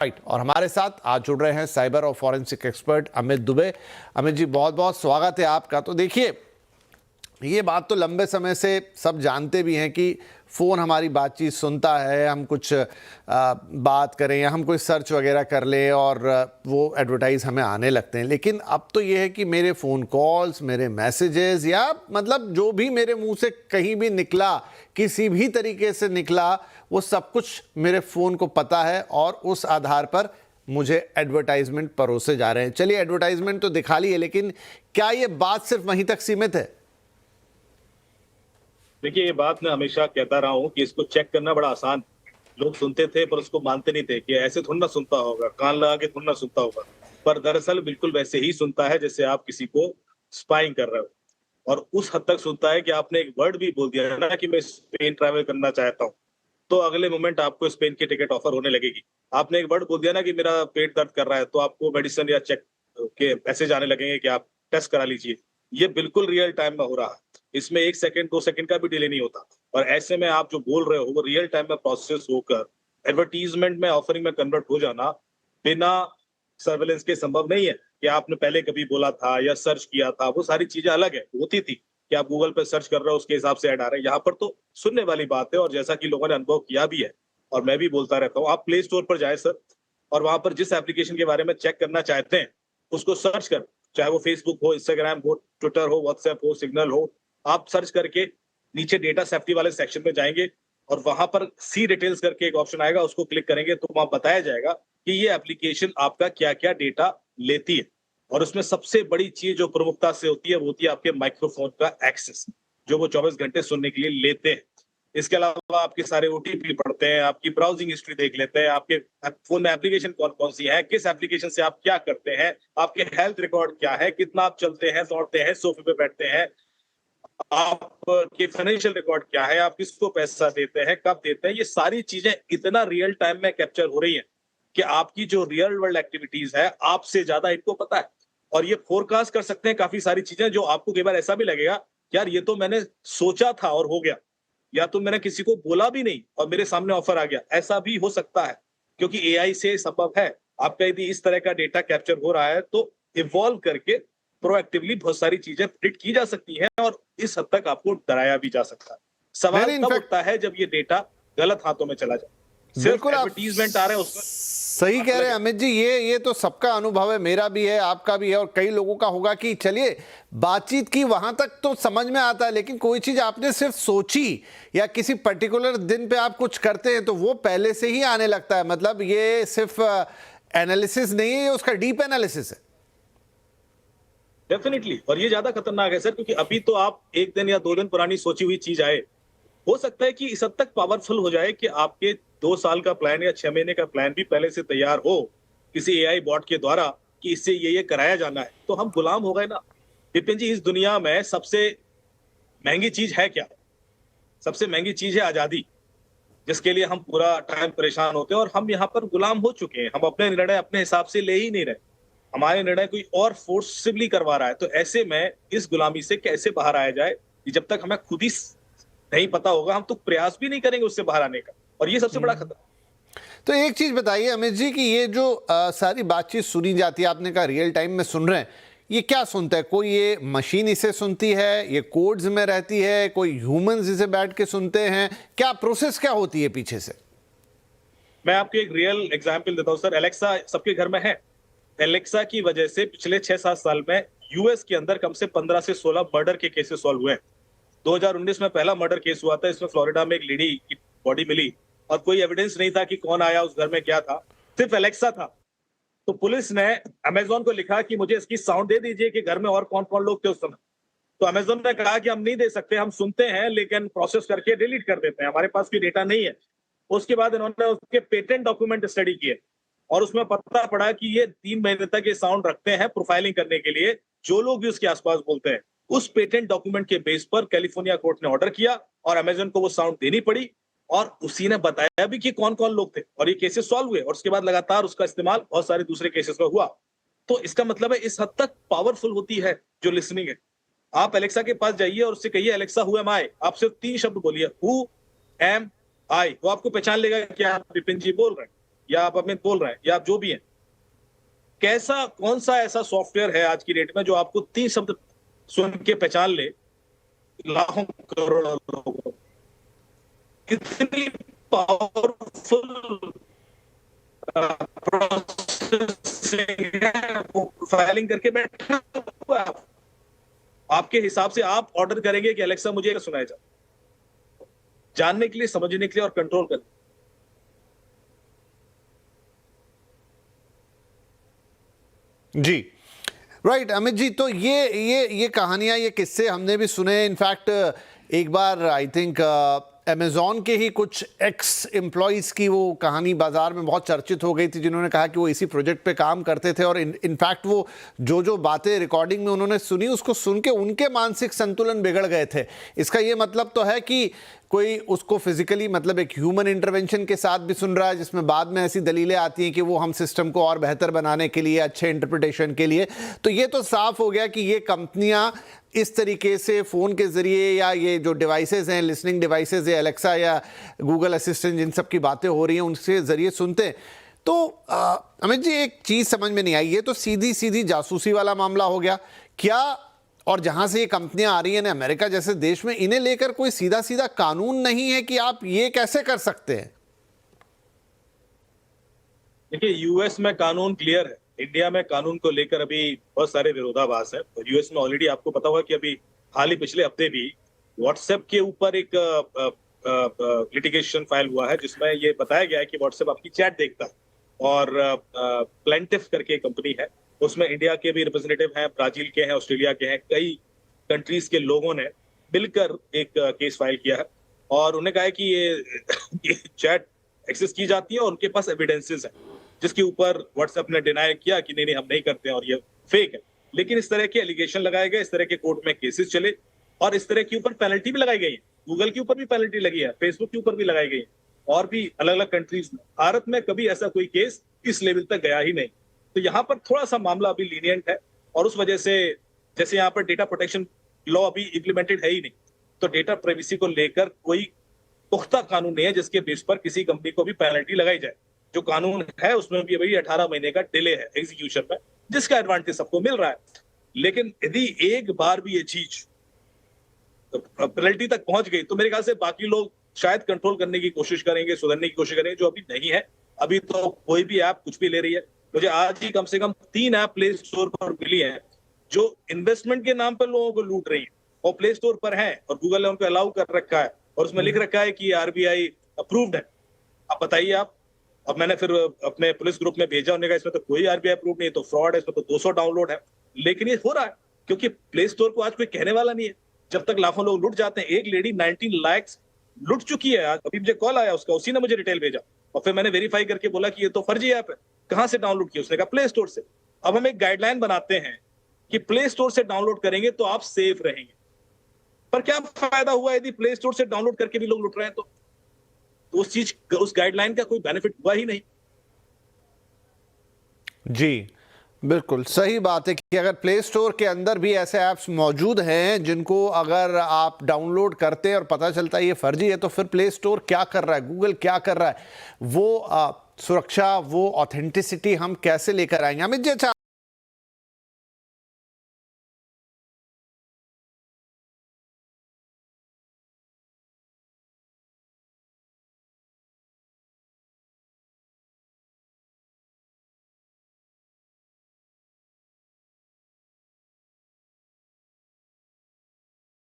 Right. और हमारे साथ आज जुड़ रहे हैं साइबर और फॉरेंसिक एक्सपर्ट अमित दुबे। अमित जी, बहुत बहुत स्वागत है आपका। तो देखिए, ये बात तो लंबे समय से सब जानते भी हैं कि फ़ोन हमारी बातचीत सुनता है, हम कुछ बात करें या हम कोई सर्च वगैरह कर लें और वो एडवर्टाइज़ हमें आने लगते हैं। लेकिन अब तो ये है कि मेरे फ़ोन कॉल्स, मेरे मैसेजेस या मतलब जो भी मेरे मुंह से कहीं भी निकला, किसी भी तरीके से निकला, वो सब कुछ मेरे फ़ोन को पता है और उस आधार पर मुझे एडवर्टाइजमेंट परोसे जा रहे हैं। चलिए, एडवर्टाइजमेंट तो दिखा ली है, लेकिन क्या ये बात सिर्फ वहीं तक सीमित है? देखिए, ये बात मैं हमेशा कहता रहा हूँ कि इसको चेक करना बड़ा आसान। लोग सुनते थे पर उसको मानते नहीं थे कि ऐसे थोड़ा ना सुनता होगा, कान लगा के थोड़ा ना सुनता होगा। पर दरअसल बिल्कुल वैसे ही सुनता है जैसे आप किसी को स्पाइंग कर रहे हो। और उस हद तक सुनता है कि आपने एक वर्ड भी बोल दिया है ना कि मैं स्पेन ट्रैवल करना चाहता हूँ, तो अगले मोमेंट आपको स्पेन की टिकट ऑफर होने लगेगी। आपने एक वर्ड बोल दिया ना कि मेरा पेट दर्द कर रहा है, तो आपको मेडिसिन या चेक के मैसेज आने लगेंगे कि आप टेस्ट करा लीजिए। ये बिल्कुल रियल टाइम में हो रहा है। इसमें 1 सेकंड 2 सेकंड का भी डिले नहीं होता। और ऐसे में आप जो बोल रहे हो वो रियल टाइम में प्रोसेस होकर एडवर्टाइजमेंट में, ऑफरिंग में कन्वर्ट हो जाना बिना सर्विलेंस के संभव नहीं है। कि आपने पहले कभी बोला था या सर्च किया था, वो सारी चीजें अलग है, होती थी कि आप गूगल पे सर्च कर रहे हो उसके हिसाब से ऐड आ रहे हैं। यहाँ पर तो सुनने वाली बात है, और जैसा कि लोगों ने अनुभव किया भी है और मैं भी बोलता रहता हूँ, आप प्ले स्टोर पर जाए सर, और वहां पर जिस एप्लीकेशन के बारे में चेक करना चाहते हैं उसको सर्च कर, चाहे वो फेसबुक हो, इंस्टाग्राम हो, ट्विटर हो, व्हाट्सएप हो, सिग्नल हो, आप सर्च करके नीचे डेटा सेफ्टी वाले सेक्शन में जाएंगे और वहां पर सी डिटेल्स करके एक ऑप्शन आएगा, उसको क्लिक करेंगे तो वहां बताया जाएगा कि ये एप्लीकेशन आपका क्या क्या डेटा लेती है। और उसमें सबसे बड़ी चीज जो प्रमुखता से होती है वो होती है आपके माइक्रोफोन का एक्सेस, जो वो 24 घंटे सुनने के लिए लेते हैं। इसके अलावा आपके सारे ओटीपी पढ़ते हैं, आपकी ब्राउजिंग हिस्ट्री देख लेते हैं, आपके फोन में एप्लीकेशन कौन कौन सी है, किस एप्लीकेशन से आप क्या करते हैं, आपके हेल्थ रिकॉर्ड क्या है, कितना आप चलते हैं, दौड़ते हैं, सोफे पे बैठते हैं, आपके फाइनेंशियल रिकॉर्ड क्या है, आप किसको पैसा देते हैं, कब देते हैं। ये सारी चीजें इतना रियल टाइम में कैप्चर हो रही हैं कि आपकी जो रियल वर्ल्ड एक्टिविटीज है आपसे ज्यादा इनको पता है। और ये फोरकास्ट कर सकते हैं काफी सारी चीजें, जो आपको कई बार ऐसा भी लगेगा यार ये तो मैंने सोचा था और हो गया, या तो मैंने किसी को बोला भी नहीं और मेरे सामने ऑफर आ गया, ऐसा भी हो सकता है। क्योंकि एआई से संभव है। आपका यदि इस तरह का डेटा कैप्चर हो रहा है तो इवॉल्व करके प्रोएक्टिवली बहुत सारी चीजें प्रिडिक्ट की जा सकती हैं और इस हद तक आपको डराया भी जा सकता है। सवाल मैंने तब इनफैक्ट उठता है जब ये डेटा गलत हाथों में चला जाए। सिर्फ बिल्कुल, आप एडवर्टीजमेंट आ रहे हैं उसमें सही बात कह अलग रहे हैं है। अमित जी। ये तो सबका अनुभव है, मेरा भी है, आपका भी है और कई लोगों का होगा कि चलिए, बातचीत की वहां तक तो समझ में आता है, लेकिन कोई चीज आपने सिर्फ सोची या किसी पर्टिकुलर दिन पे आप कुछ करते हैं तो वो पहले से ही आने लगता है। मतलब ये सिर्फ एनालिसिस नहीं है, ये उसका डीप एनालिसिस है। डेफिनेटली, और ये ज्यादा खतरनाक है सर, क्योंकि अभी तो आप 1 दिन या 2 दिन पुरानी सोची हुई चीज आए, हो सकता है कि इस हद तक पावरफुल हो जाए कि आपके 2 साल का प्लान या 6 महीने का प्लान भी पहले से तैयार हो किसी एआई बॉट के द्वारा कि इससे ये कराया जाना है, तो हम गुलाम हो गए ना। विपिन जी, इस दुनिया में सबसे महंगी चीज है क्या? सबसे महंगी चीज है आजादी, जिसके लिए हम पूरा टाइम परेशान होते हैं, और हम यहाँ पर गुलाम हो चुके हैं। हम अपने निर्णय अपने हिसाब से ले ही नहीं रहे, हमारे निर्णय कोई और फोर्सफुली करवा रहा है। तो ऐसे में इस गुलामी से कैसे बाहर आया जाए, कि जब तक हमें खुद ही नहीं पता होगा हम तो प्रयास भी नहीं करेंगे उससे बाहर आने का। और ये सबसे बड़ा खतरा। तो एक चीज बताइए अमित जी कि ये जो सारी बातचीत सुनी जाती है, आपने कहा रियल टाइम में सुन रहे हैं, ये क्या सुनता है? कोई ये मशीन इसे सुनती है, ये कोड्स में रहती है, कोई ह्यूमंस इसे बैठ के सुनते हैं? क्या प्रोसेस क्या होती है पीछे से? मैं आपको एक रियल एग्जाम्पल देता हूँ सर। एलेक्सा सबके घर में है। एलेक्सा की वजह से पिछले 6-7 साल में यूएस के अंदर कम से 15 से 16 मर्डर के केसेस सॉल्व हुए हैं। 2019 में पहला मर्डर केस हुआ था, इसमें फ्लोरिडा में एक लेडी की बॉडी मिली और कोई एविडेंस नहीं था कि कौन आया उस घर में, क्या था, सिर्फ एलेक्सा था। तो पुलिस ने अमेजोन को लिखा कि मुझे इसकी साउंड दे दीजिए कि घर में और कौन कौन लोग थे उस समय। तो अमेजोन ने कहा कि हम नहीं दे सकते, हम सुनते हैं लेकिन प्रोसेस करके डिलीट कर देते हैं, हमारे पास कोई डेटा नहीं है। उसके बाद इन्होंने उसके पेटेंट डॉक्यूमेंट स्टडी किए और उसमें पता पड़ा कि ये 3 महीने तक ये साउंड रखते हैं प्रोफाइलिंग करने के लिए, जो लोग भी उसके आसपास बोलते हैं। उस पेटेंट डॉक्यूमेंट के बेस पर कैलिफोर्निया कोर्ट ने ऑर्डर किया और अमेजन को वो साउंड देनी पड़ी, और उसी ने बताया भी कि कौन कौन लोग थे, और ये केसेस सॉल्व हुए। और उसके बाद लगातार उसका इस्तेमाल बहुत सारे दूसरे केसेस में हुआ। तो इसका मतलब है इस हद तक पावरफुल होती है जो लिसनिंग है। आप एलेक्सा के पास जाइए और उससे कहिए एलेक्सा हु एम आई, आप सिर्फ 3 शब्द बोलिए, हु एम आई, वो आपको पहचान लेगा कि आप विपिन जी बोल रहे हैं। या आप अमित बोल रहे हैं या आप जो भी हैं, कैसा कौन सा ऐसा सॉफ्टवेयर है आज की डेट में जो आपको 3 शब्द सुन के पहचान ले लाखों करोड़ों लोगों? कितनी पावरफुल प्रोसेसिंग है, वो फाइलिंग करके बैठा हुआ है। आपके हिसाब से आप ऑर्डर करेंगे कि अलेक्सा मुझे सुनाया जाए, जानने के लिए, समझने के लिए और कंट्रोल करने। जी, राइट अमित जी, तो ये कहानियां, ये किस्से हमने भी सुने। इनफैक्ट एक बार आई थिंक अमेजॉन के ही कुछ एक्स एम्प्लॉयज़ की वो कहानी बाजार में बहुत चर्चित हो गई थी, जिन्होंने कहा कि वो इसी प्रोजेक्ट पे काम करते थे और इनफैक्ट वो जो बातें रिकॉर्डिंग में उन्होंने सुनी, उसको सुन के उनके मानसिक संतुलन बिगड़ गए थे। इसका ये मतलब तो है कि कोई उसको फिजिकली, मतलब एक ह्यूमन इंटरवेंशन के साथ भी सुन रहा है, जिसमें बाद में ऐसी दलीलें आती हैं कि वो हम सिस्टम को और बेहतर बनाने के लिए, अच्छे इंटरप्रिटेशन के लिए। तो ये तो साफ हो गया कि ये कंपनियां इस तरीके से फ़ोन के ज़रिए, या ये जो डिवाइसेस हैं, लिसनिंग डिवाइसेस या एलेक्सा या गूगल असिस्टेंट, जिन सब की बातें हो रही हैं, उनके ज़रिए सुनते हैं। तो अमित जी, एक चीज़ समझ में नहीं आई, ये तो सीधी सीधी जासूसी वाला मामला हो गया क्या? और जहां से ये कंपनियां आ रही हैं ना, अमेरिका जैसे देश में, इन्हें लेकर कोई सीधा सीधा कानून नहीं है कि आप ये कैसे कर सकते हैं? देखिए, यूएस में कानून क्लियर है, इंडिया में कानून को लेकर अभी बहुत सारे विरोधाभास है। और यूएस में ऑलरेडी आपको पता होगा कि अभी हाल ही पिछले हफ्ते भी व्हाट्सएप के ऊपर एक लिटिगेशन फाइल हुआ है, जिसमें ये बताया गया है कि व्हाट्सएप आपकी चैट देखता है। और प्लेंटिफ करके कंपनी है, उसमें इंडिया के भी रिप्रेजेंटेटिव हैं, ब्राजील के हैं, ऑस्ट्रेलिया के हैं, कई कंट्रीज के लोगों ने मिलकर एक केस फाइल किया है। और उन्हें कहा है कि ये चैट एक्सेस की जाती है और उनके पास एविडेंसेस हैं, जिसके ऊपर व्हाट्सएप ने डिनाई किया कि नहीं हम नहीं करते हैं और ये फेक है। लेकिन इस तरह के एलिगेशन लगाए गए, इस तरह के कोर्ट में केसेस चले और इस तरह के ऊपर पेनल्टी भी लगाई गई है। गूगल के ऊपर भी पेनल्टी लगी है, फेसबुक के ऊपर भी लगाई गई है, और भी अलग अलग कंट्रीज में। भारत में कभी ऐसा कोई केस इस लेवल तक गया ही नहीं। तो यहाँ पर थोड़ा सा मामला अभी लीनियंट है, और उस वजह से जैसे यहाँ पर डेटा प्रोटेक्शन लॉ अभी इम्प्लीमेंटेड है ही नहीं, तो डेटा प्राइवेसी को लेकर कोई पुख्ता कानून नहीं है जिसके बेस पर किसी कंपनी को भी पेनल्टी लगाई जाए। जो कानून है उसमें भी अभी 18 महीने का डिले है एग्जीक्यूशन में, जिसका एडवांटेज सबको मिल रहा है। लेकिन यदि एक बार भी ये चीज पेनल्टी तक पहुंच गई, तो मेरे ख्याल से बाकी लोग शायद कंट्रोल करने की कोशिश करेंगे, सुधरने की कोशिश करेंगे, जो अभी नहीं है। अभी तो कोई भी ऐप कुछ भी ले रही है। मुझे आज ही कम से कम 3 ऐप प्ले स्टोर पर मिली है जो इन्वेस्टमेंट के नाम पर लोगों को लूट रही है, और प्ले स्टोर पर है और गूगल ने उनको अलाउ कर रखा है, और उसमें लिख रखा है कि आरबीआई अप्रूव्ड है। अब बताइए आप। अब मैंने फिर अपने पुलिस ग्रुप में भेजा, उन्होंने कहा इसमें तो कोई आरबीआई अप्रूव नहीं है, तो फ्रॉड है, इसमें तो 200 डाउनलोड है। लेकिन ये हो रहा है क्योंकि प्ले स्टोर को आज कोई कहने वाला नहीं है, जब तक लाखों लोग लुट जाते हैं। एक लेडी 19 लाख लुट चुकी है। आज अभी मुझे कॉल आया उसका, उसी ने मुझे डिटेल भेजा, और फिर मैंने वेरीफाई करके बोला कि ये तो फर्जी ऐप है। कहां से डाउनलोड किया? उसने कहा प्ले स्टोर से। अब हम एक गाइडलाइन बनाते हैं कि प्ले स्टोर से डाउनलोड करेंगे तो आप सेफ रहेंगे, पर क्या फायदा हुआ यदि प्ले स्टोर से डाउनलोड करके भी लोग लुट रहे हैं? तो उस गाइडलाइन का कोई बेनिफिट हुआ ही नहीं। जी, बिल्कुल सही बात है कि अगर प्ले स्टोर के अंदर भी ऐसे ऐप्स मौजूद हैं जिनको अगर आप डाउनलोड करते हैं और पता चलता है ये फर्जी है, तो फिर प्ले स्टोर क्या कर रहा है, गूगल क्या कर रहा है, वो सुरक्षा, वो ऑथेंटिसिटी हम कैसे लेकर आएंगे? अमित जी, अच्छा